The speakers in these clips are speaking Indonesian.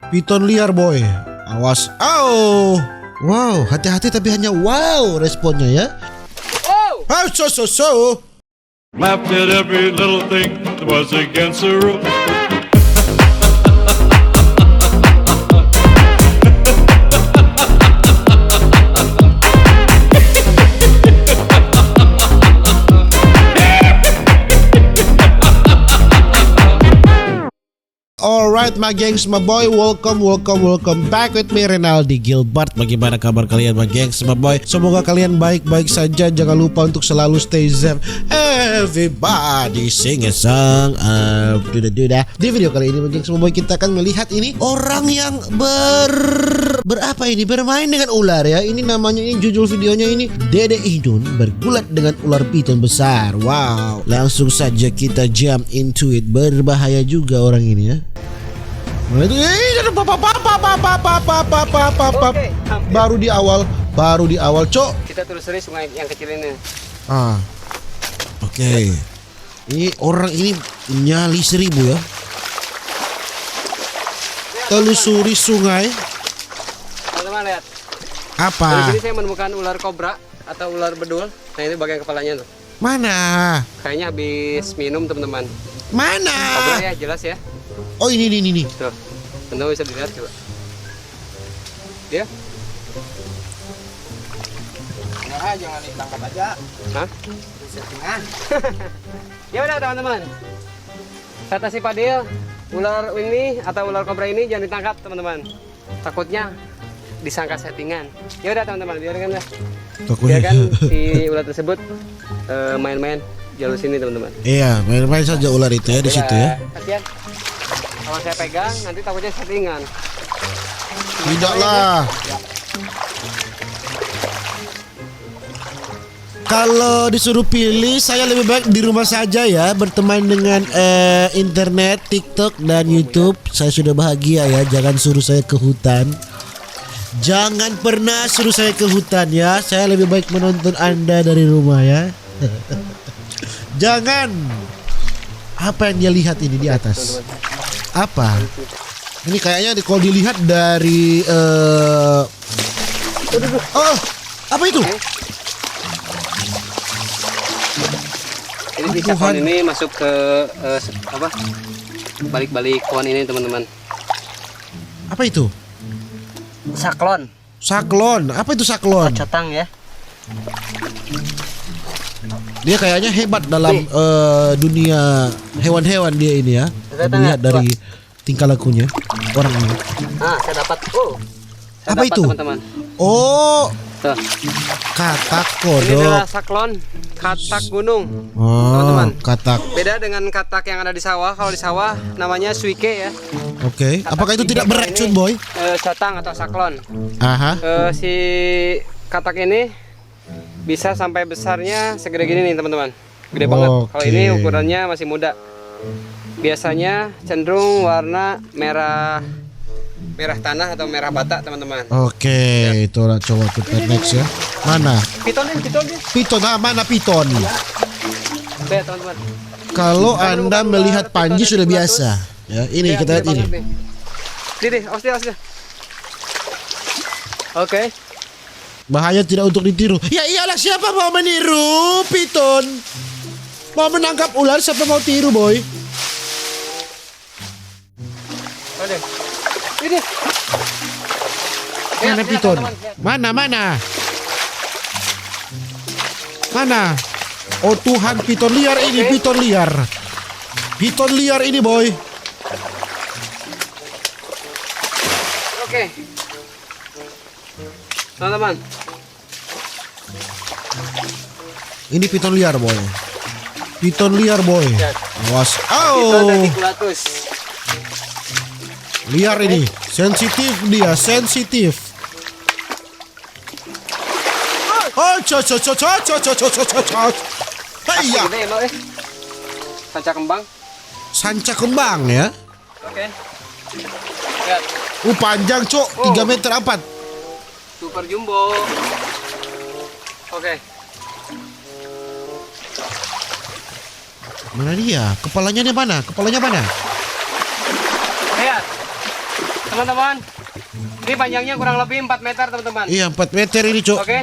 Piton liar boy. Awas. Oh. Wow, hati-hati tapi hanya wow responnya ya. Oh! Oh, so. Laughed at every little thing that was against the rules. Alright my gengs, my boy, welcome back with me Renaldi Gilbert. Bagaimana kabar kalian my gengs, my boy? Semoga kalian baik-baik saja. Jangan lupa untuk selalu stay safe. Everybody sing a song. Di video kali ini my gengs, my boy, kita akan melihat ini orang yang bermain dengan ular ya. Ini namanya, ini judul videonya ini Dede Idun bergulat dengan ular piton besar. Wow, langsung saja kita jump into it. Berbahaya juga orang ini ya. Nah itu baru di awal cok. Kita telusuri sungai yang kecil ini. Oke. Ini orang ini nyali 1000 ya. Telusuri sungai. Teman-teman lihat. Apa? Di sini saya menemukan ular kobra atau ular bedul. Nah ini bagian kepalanya tuh. Mana? Kayaknya habis minum teman-teman. Mana? Kobra ya jelas ya. Oh ini. Tuh, teman-teman bisa dilihat coba. Dia? Nah, jangan ditangkap aja. Hah? Settingan. Ya udah teman-teman. Kata si Padil, ular ini atau ular kobra ini jangan ditangkap teman-teman. Takutnya disangka settingan. Ya udah teman-teman, biarkan si ular tersebut main-main jalur sini teman-teman. Iya, main-main saja ular itu ya di situ ya. Kasihan. Kalau saya pegang nanti takutnya settingan. Tidaklah. Kalau disuruh pilih, saya lebih baik di rumah saja ya, berteman dengan internet, TikTok dan YouTube. Saya sudah bahagia ya. Jangan suruh saya ke hutan. Jangan pernah suruh saya ke hutan ya. Saya lebih baik menonton Anda dari rumah ya. Jangan. Apa yang dia lihat ini di atas? Apa? Ini kayaknya kalau dilihat dari oh, apa itu? Ini sisa pohon ini masuk ke balik-balik pohon ini teman-teman. Apa itu? Saklon. Saklon. Apa itu saklon? Cotang ya. Dia kayaknya hebat dalam dunia hewan-hewan dia ini ya. Dilihat dari tingkah lakunya orang ini. Saya dapat. Saya apa dapat, itu? Teman-teman. Oh. Tuh. Katak Ini kodok. adalah saklon katak gunung. Oh, teman-teman. katak. Beda dengan katak yang ada di sawah. Kalau di sawah namanya suike ya. Oke. Apakah itu tidak beracun, boy? Cotang atau saklon. Aha. Si katak ini bisa sampai besarnya segede gini nih teman-teman. Gede banget. Kalau ini ukurannya masih muda. Biasanya cenderung warna merah tanah atau merah bata teman-teman. Oke, itu lah, coba kita next ya. Mana? Piton. Piton, mana piton? Lihat teman-teman. Kalau Anda melihat Panji sudah biasa. Ya, ini kita lihat ini. Dih, awas dia. Oke. Bahaya tidak untuk ditiru. Ya iyalah, siapa mau meniru piton? Mau menangkap ular, siapa mau tiru, boy? Oke. Ini. Mana piton? Mana? Oh Tuhan, piton liar ini, piton liar. Piton liar ini, boy. Oke. Teman-teman. Ini piton liar, boy. Piton liar, boy. Awas. Piton denticulatus. Liar ini. Sensitif dia, sensitif. Oh, Haiya. Gede emang sanca kembang. Sanca kembang ya. Oke. Lihat. Panjang, Cok. 3 meter 4. Super jumbo. Oke. Mana dia? Kepalanya mana? Lihat. Teman-teman, ini panjangnya kurang lebih 4 meter teman-teman. Iya 4 meter ini cok. Oke.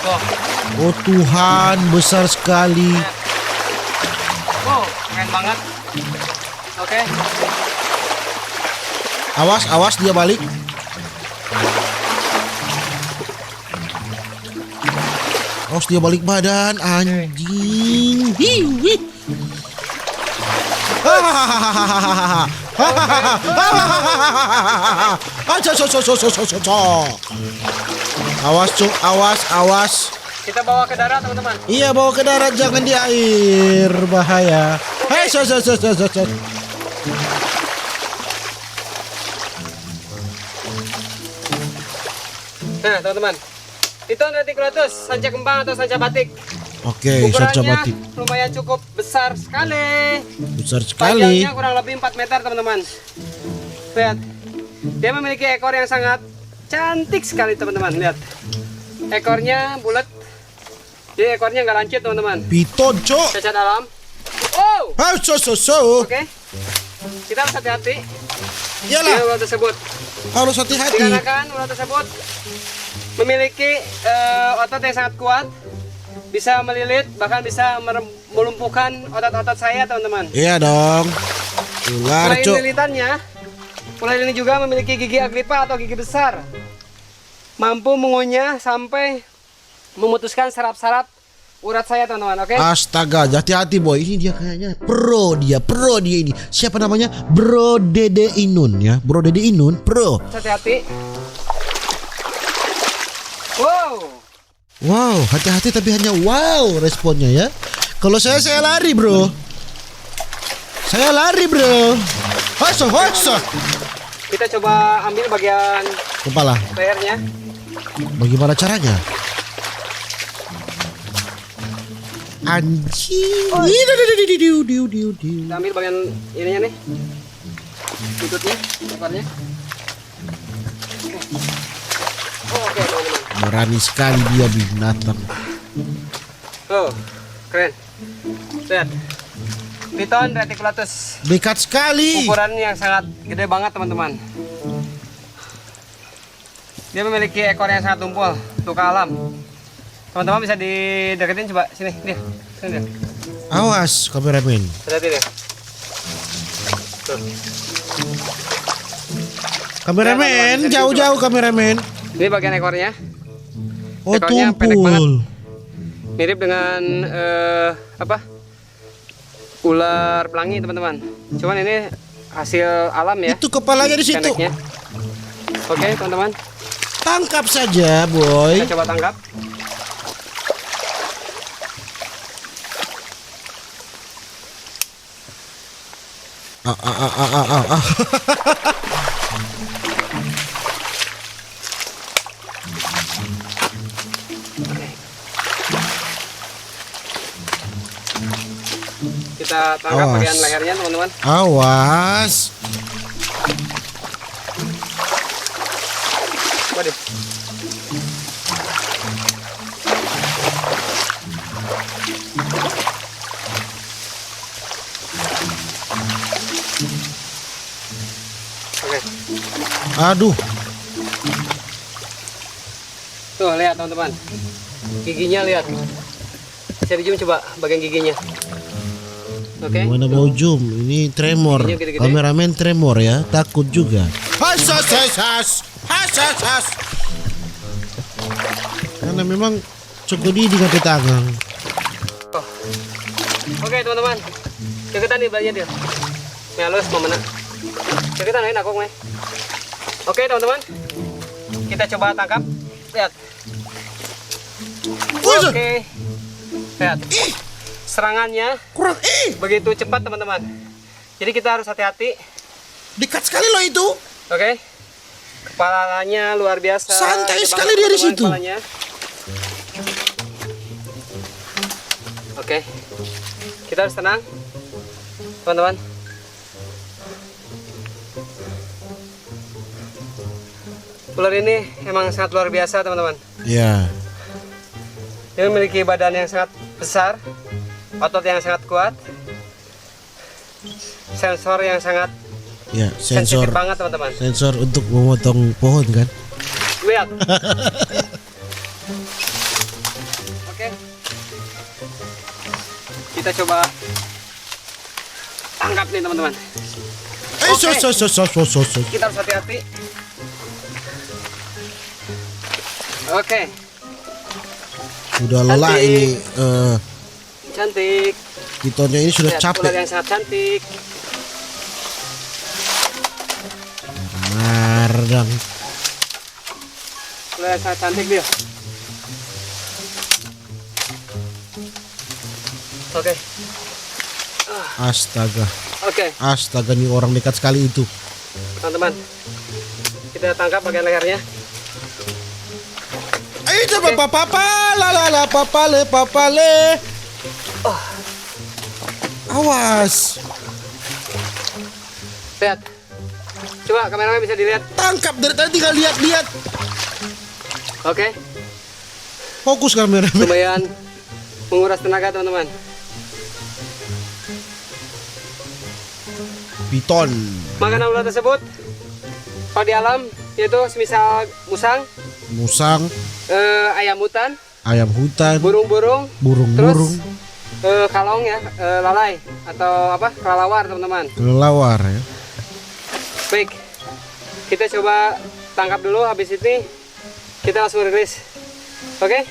Tuh. Oh Tuhan, besar sekali. Keren banget. Oke. Awas, awas dia balik. Awas dia balik badan, anjing. Hihi. Awas cuk, awas, awas. Kita bawa ke darat teman-teman. Iya bawa ke darat, jangan di air, bahaya. Hei, Nah teman-teman, itu reticulatus, sanca kembang atau sanca batik. Oke, sanca Ukurannya batik. lumayan cukup besar sekali. Besar sekali. Panjangnya kurang lebih 4 meter teman-teman. Lihat, dia memiliki ekor yang sangat cantik sekali teman-teman. Lihat, ekornya bulat. Jadi ekornya nggak lancip teman-teman. Piton cok. Cacat alam. Oh, oke. Kita harus hati-hati dengan Iyalah, ular tersebut. harus hati-hati. Dikarenakan ular tersebut memiliki otot yang sangat kuat, bisa melilit, bahkan bisa melumpuhkan otot-otot saya teman-teman. Iya dong. Ular Selain cok. lilitannya, ular ini juga memiliki gigi agripa atau gigi besar, mampu mengunyah sampai memutuskan saraf-saraf urat saya teman-teman. Oke. Astaga, hati-hati boy. Ini dia kayaknya pro dia ini. Siapa namanya? Bro Dede Inun ya. Bro Dede Inun, pro. Hati-hati. Wow. Wow, hati-hati tapi hanya wow responnya ya. Kalau saya lari bro. Saya lari bro. Hasa. Kita coba ambil bagian Kepala. lehernya. Bagaimana caranya? Anjing. Kita ambil bagian ininya nih, lututnya, ekornya. Oke teman-teman. Berani sekali dia binatang. Oh, keren. Lihat, Piton reticulatus. Dekat sekali. Ukuran yang sangat gede banget teman-teman. Dia memiliki ekor yang sangat tumpul untuk alam. Teman-teman bisa dideketin, coba sini dia, sini dia. Awas kameramen. Hati-hati dia. Tuh. Kameramen, jauh-jauh kameramen. Ini bagian ekornya. Oh Ekornya pendek banget. tumpul. Mirip dengan ular pelangi teman-teman. Cuman ini hasil alam ya. Itu kepalanya di situ. Pendeknya. Oke teman-teman, Tangkap saja boy. kita coba tangkap. Kita tangkap Awas. bagian lehernya teman-teman. Awas. Waduh. Oke. Aduh. Tuh lihat teman-teman, giginya lihat. Bisa di zoom coba bagian giginya. Oke. Mana mau zoom? Ini tremor. Giginya gede-gede. Kameramen tremor ya. Takut juga. Has. Karena memang cukup di kaki tangan. Oh. Oke teman-teman, deketan nih bagian dia. Melus mau mana? Deketan ini aku nih. Oke teman-teman, kita coba tangkap. Lihat. Wih, Oke. Lihat. Serangannya kurang begitu cepat teman-teman. Jadi kita harus hati-hati. dekat sekali loh itu. Oke. Kepalanya luar biasa. Santai Gede sekali banget, dia di teman-teman, situ. kepalanya. Oke. Kita harus tenang. Teman-teman. Ular ini emang sangat luar biasa teman-teman. Ya. Dia memiliki badan yang sangat besar, otot yang sangat kuat. sensor yang sangat Ya, sensitif sensor banget teman-teman. sensor untuk memotong pohon kan. Lihat. Oke. Kita coba tangkap nih teman-teman. Oke. Kita harus hati-hati. Oke. Udah lelah Cantik. ini Cantik. pitonnya ini sudah Lihat, capek. ular yang sangat cantik. Mardang. Ular yang sangat cantik dia. Oke. Astaga. Oke, Astaga, nih orang dekat sekali itu. teman-teman. Kita tangkap bagian lehernya. Ayo coba papale. Awas. Lihat. Coba kameramen bisa dilihat. Tangkap dari tadi, tinggal lihat. Oke. Fokus kamera. Lumayan menguras tenaga teman-teman. Piton. Makanan ular tersebut kalau di alam yaitu semisal musang, ayam hutan, Ayam hutan, burung-burung, burung-burung, kalong ya, lalai atau apa kelelawar teman-teman. kelelawar ya. Baik, kita coba tangkap dulu. Habis ini kita langsung rilis. Oke?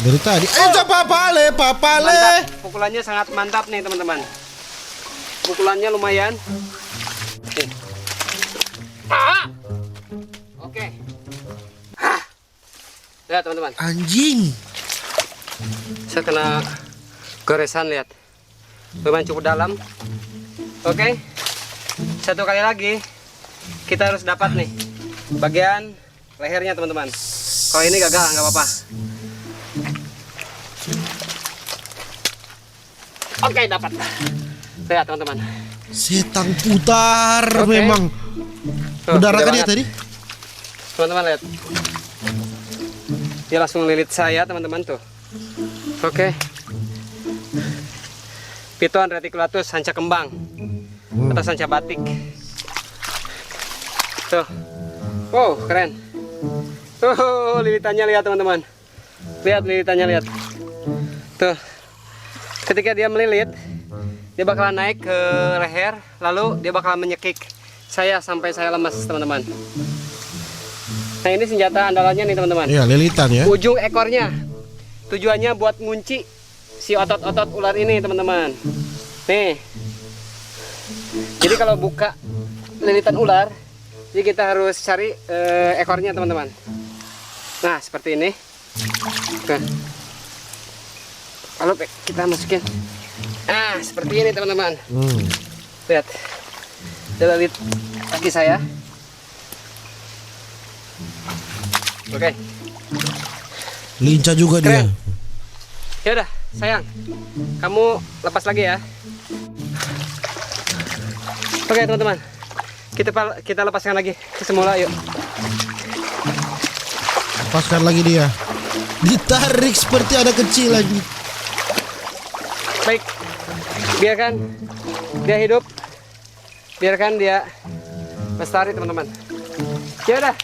Dari tadi. Ayo coba papale. Mantap. Pukulannya sangat mantap nih teman-teman. Pukulannya lumayan. Oke. Oke. Lihat teman-teman. Anjing. Saya kena goresan, lihat. Lumayan cukup dalam. Oke. Satu kali lagi kita harus dapat nih bagian lehernya teman-teman. Kalau ini gagal nggak apa-apa. Oke, dapat. Lihat teman-teman. Setang putar Oke. memang. Tuh, Berdarah gede kan ya banget. tadi? Teman-teman lihat. Dia langsung lilit saya teman-teman tuh. Oke. Piton reticulatus sanca kembang atau sanca batik. Tuh. Wow, keren. Tuh, lilitannya lihat teman-teman. Lihat lilitannya, lihat. Tuh. Ketika dia melilit, dia bakalan naik ke leher, lalu dia bakalan menyekik saya sampai saya lemas, teman-teman. Nah, ini senjata andalannya nih, teman-teman. Iya, lilitan ya. Ujung ekornya tujuannya buat ngunci si otot-otot ular ini, teman-teman. Nih. Jadi kalau buka lilitan ular, jadi kita harus cari ekornya, teman-teman. Nah, seperti ini. Tuh. Lalu kita masukin. Nah, seperti ini, teman-teman. Lihat. Dia lilit kaki saya. Oke. Lincah juga dia. Keren. Ya udah, sayang. Kamu lepas lagi ya. Oke, teman-teman. Kita lepaskan lagi ke semula, yuk. Lepaskan lagi dia. Ditarik seperti ada kecil lagi. Baik. Biarkan dia hidup. Biarkan dia lestari, teman-teman. Ya udah.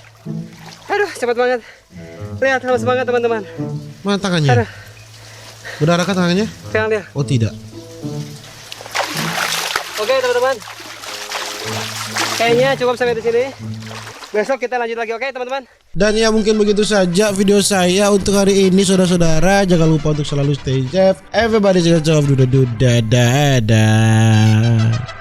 Aduh, cepat banget. Lihat, lemas banget, teman-teman. Mana tangannya? Aduh, Berdarah kan tangannya? pegang dia. Oh tidak. Oke, teman-teman. Kayaknya cukup sampai di sini. Besok kita lanjut lagi, oke, teman-teman? Dan ya mungkin begitu saja video saya untuk hari ini, saudara-saudara. Jangan lupa untuk selalu stay safe. Everybody just dadah.